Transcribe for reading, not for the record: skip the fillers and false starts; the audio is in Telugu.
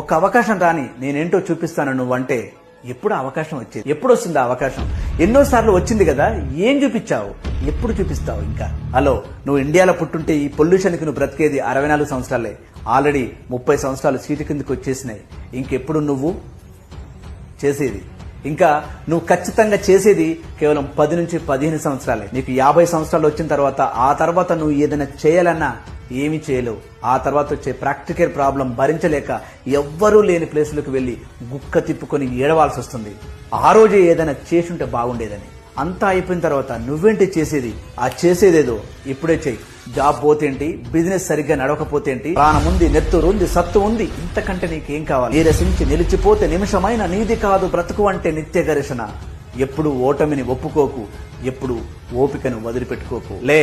ఒక అవకాశం రాని నేనేంటో చూపిస్తాను నువ్వంటే ఎప్పుడు అవకాశం వచ్చేది? ఎప్పుడు వస్తుంది ఆ అవకాశం? ఎన్నోసార్లు వచ్చింది కదా, ఏం చూపించావు? ఎప్పుడు చూపిస్తావు? ఇంకా హలో, నువ్వు ఇండియాలో పుట్టుంటే ఈ పొల్యూషన్కి నువ్వు బ్రతికేది 64 సంవత్సరాలే. ఆల్రెడీ 30 సంవత్సరాలు సీటు కిందకి వచ్చేసినాయి. ఇంకెప్పుడు నువ్వు చేసేది? ఇంకా నువ్వు ఖచ్చితంగా చేసేది కేవలం 10 నుంచి 15 సంవత్సరాలే. నీకు 50 సంవత్సరాలు వచ్చిన తర్వాత ఆ తర్వాత నువ్వు ఏదైనా చేయాలన్నా ఏమీ చేయలేవు. ఆ తర్వాత వచ్చే ప్రాక్టికల్ ప్రాబ్లం భరించలేక ఎవ్వరూ లేని ప్లేసులకు వెళ్లి గుక్క తిప్పుకొని ఏడవాల్సి వస్తుంది. ఆ రోజే ఏదైనా చేసుంటే బాగుండేదని. అంతా అయిపోయిన తర్వాత నువ్వేంటి చేసేది? ఆ చేసేదేదో ఇప్పుడే చెయ్యి. జాబ్ పోతేంటి, బిజినెస్ సరిగ్గా నడవకపోతేంటి, ప్రాణముంది, నెత్తురుంది, సత్తు ఉంది, ఇంతకంటే నీకేం కావాలి? నీరసించి నిలిచిపోతే నిమిషమైన నీది కాదు బ్రతుకు అంటే నిత్య ఘర్షణ. ఎప్పుడు ఓటమిని ఒప్పుకోకు, ఎప్పుడు ఓపికను వదిలిపెట్టుకోకు. లే.